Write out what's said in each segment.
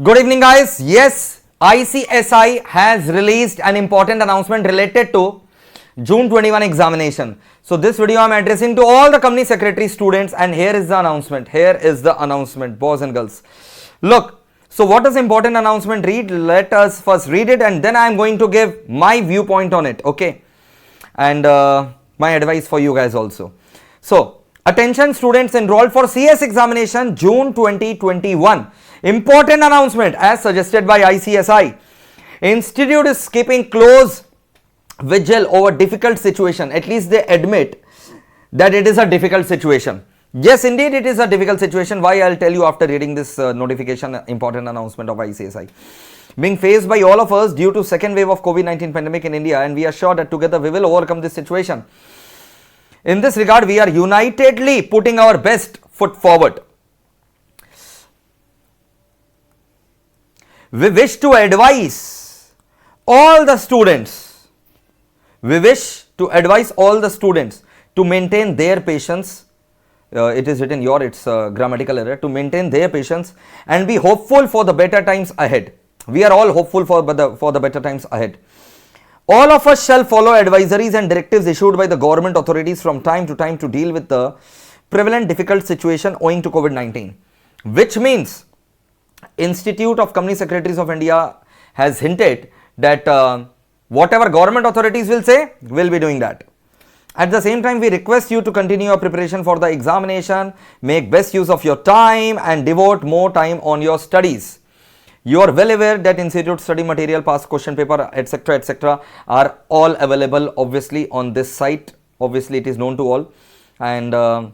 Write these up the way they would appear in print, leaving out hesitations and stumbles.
Good evening, guys. Yes, ICSI has released an important announcement related to June 21 examination. So this video I am addressing to all the company secretary students, and here is the announcement. Here is the announcement, boys and girls. Look, so what does important announcement read? Let us first read it, and then I am going to give my viewpoint on it, okay? And my advice for you guys also. So, attention students enrolled for CS examination June 2021. Important announcement as suggested by ICSI. Institute is keeping close vigil over difficult situation. At least they admit that it is a difficult situation. Yes, indeed it is a difficult situation. Why? I'll tell you after reading this notification, important announcement of ICSI. Being faced by all of us due to second wave of COVID-19 pandemic in India, and we are sure that together we will overcome this situation. In this regard, we are unitedly putting our best foot forward. We wish to advise all the students. We wish to advise all the students to maintain their patience. It is written here, it's a grammatical error. To maintain their patience and be hopeful for the better times ahead. We are all hopeful for the better times ahead. All of us shall follow advisories and directives issued by the government authorities from time to time to deal with the prevalent difficult situation owing to COVID-19. Which means Institute of Company Secretaries of India has hinted that whatever government authorities will say, we'll be doing that. At the same time, we request you to continue your preparation for the examination, make best use of your time and devote more time on your studies. You are well aware that Institute study material, past question paper, etc. are all available obviously on this site. Obviously, it is known to all, and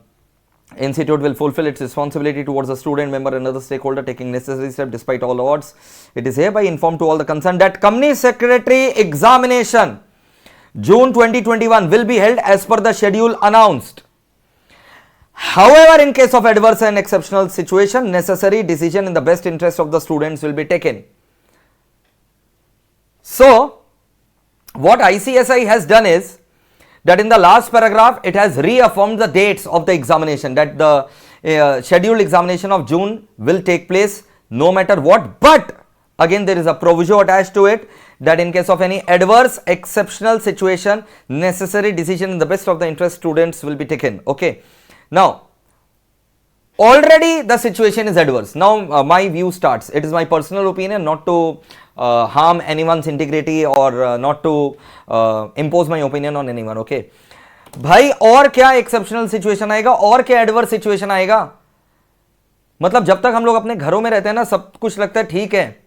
Institute will fulfill its responsibility towards the student, member and other stakeholder, taking necessary steps despite all odds. It is hereby informed to all the concerned that Company Secretary examination June 2021 will be held as per the schedule announced. However, in case of adverse and exceptional situation, necessary decision in the best interest of the students will be taken. So, what ICSI has done is that in the last paragraph, it has reaffirmed the dates of the examination, that the scheduled examination of June will take place no matter what. But again, there is a proviso attached to it that in case of any adverse exceptional situation, necessary decision in the best of the interest students will be taken. Okay. Now, already the situation is adverse. Now, my view starts. It is my personal opinion, not to harm anyone's integrity or not to impose my opinion on anyone. Okay. भाई और क्या exceptional situation आएगा और क्या adverse situation आएगा? मतलब जब तक हम लोग अपने घरों में रहते हैं ना, सब कुछ लगता है ठीक है,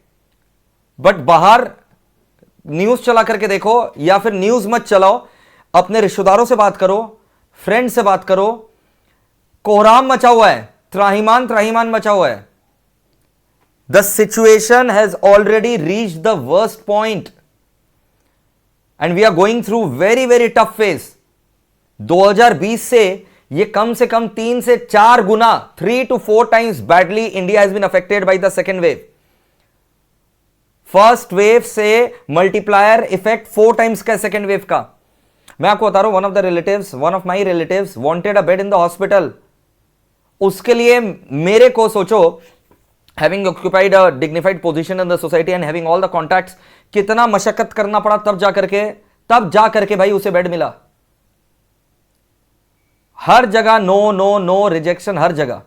बट बाहर न्यूज चला करके देखो या फिर न्यूज मत चलाओ, अपने रिश्तेदारों से बात करो, फ्रेंड से बात करो, कोहराम मचा हुआ है, त्राहिमाम मचा हुआ है. The situation has already reached the worst point and we are going through very tough phase. 2020 से ये कम से कम 3 से 4 गुना 3 to 4 times badly India has been affected by the second wave. First wave से मल्टीप्लायर इफेक्ट 4 टाइम्स का second wave का. मैं आपको बता रहा हूं, one of my relatives wanted a bed in the hospital. उसके लिए मेरे को सोचो, having occupied a dignified position in the society and having all the contacts, कितना मशक्कत करना पड़ा तब जा करके भाई उसे बेड मिला. हर जगह नो रिजेक्शन, हर जगह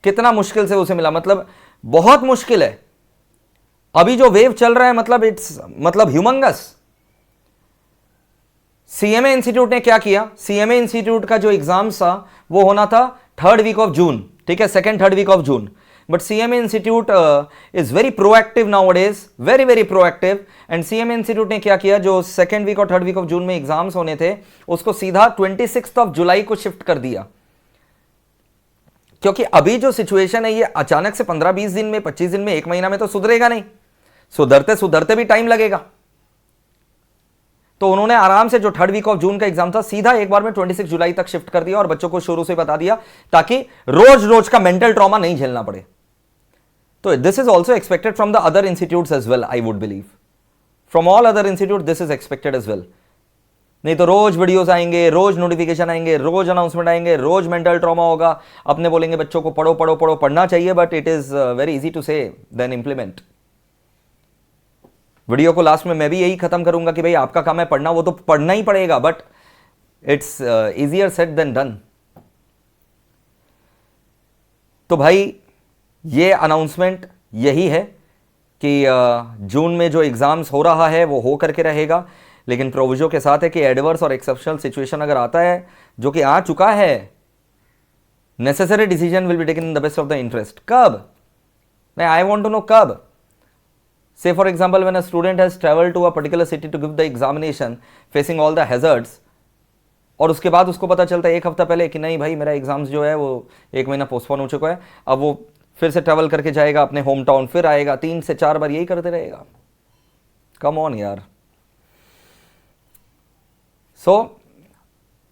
कितना मुश्किल से उसे मिला. मतलब बहुत मुश्किल है. अभी जो वेव चल रहा है, मतलब ह्यूमंगस. सीएमए इंस्टीट्यूट ने क्या किया? सीएमए इंस्टीट्यूट का जो एग्जाम्स था वो होना था 3rd वीक ऑफ जून, ठीक है, 2nd 3rd week of June. But CMA institute is very proactive nowadays, very proactive. And CMA institute ने क्या किया? जो 2nd वीक और 3rd वीक ऑफ जून में एग्जाम्स होने थे, उसको सीधा 26 ऑफ जुलाई को शिफ्ट कर दिया. क्योंकि अभी जो सिचुएशन है, ये अचानक से 15-20 दिन में, 25 दिन में, 1 महीना में तो सुधरेगा नहीं. सुधरते भी टाइम लगेगा. तो उन्होंने आराम से जो 3rd वीक ऑफ जून का एग्जाम था, सीधा एक बार में 26 जुलाई तक शिफ्ट कर दिया और बच्चों को शुरू से बता दिया, ताकि रोज का मेंटल ट्रॉमा नहीं झेलना पड़े. तो this is also expected from the other institutes as well. I would believe from all other institute this is expected as well. नहीं तो रोज वीडियोस आएंगे, रोज नोटिफिकेशन आएंगे, रोज अनाउंसमेंट आएंगे, रोज मेंटल ट्रॉमा होगा। अपने बोलेंगे बच्चों को पढ़ो पढ़ो पढ़ो, पढ़ना चाहिए, but it is very easy to say than implement. Video को लास्ट में मैं भी यही खत्म करूंगा कि भाई आपका काम है पढ़ना, वो तो पढ़ना ही पड़ेगा, but it's easier said than done. तो भाई ये अनाउंसमेंट यही है कि जून में जो एग्जाम्स हो रहा है वो हो करके रहेगा, लेकिन प्रोविजो के साथ है कि एडवर्स और एक्सेप्शनल सिचुएशन अगर आता है, जो कि आ चुका है, necessary decision will be taken in the best of the interest. कब? मैं आई वांट टू नो कब। Say for example, when a student has traveled to a particular city to give the examination, facing all the hazards, और उसके बाद उसको पता चलता है एक हफ्ता पहले कि नहीं भाई मेरा एग्जाम्स जो है वो एक महीना पोस्टपोन हो चुका है, अब वो फिर से ट्रैवल करके जाएगा अपने होम टाउन, फिर आएगा, 3 से 4 बार यही करते रहेगा। कम ऑन यार। So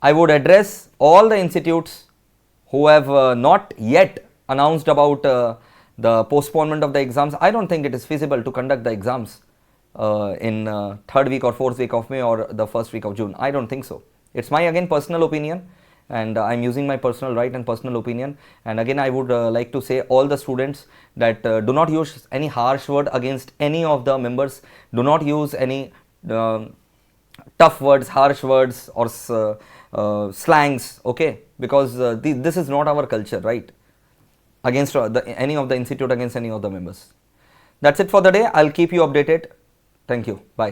I would address all the institutes who have not yet announced about the postponement of the exams. I don't think it is feasible to conduct the exams in 3rd week or 4th week of May or the 1st week of June. I don't think so. It's my again personal opinion, and I'm using my personal right and personal opinion. And again I would like to say all the students that do not use any harsh word against any of the members. Do not use any tough words, harsh words, or slangs, okay, because this is not our culture, right, against any of the institute, against any of the members. That's it for the day. I'll keep you updated. Thank you. Bye.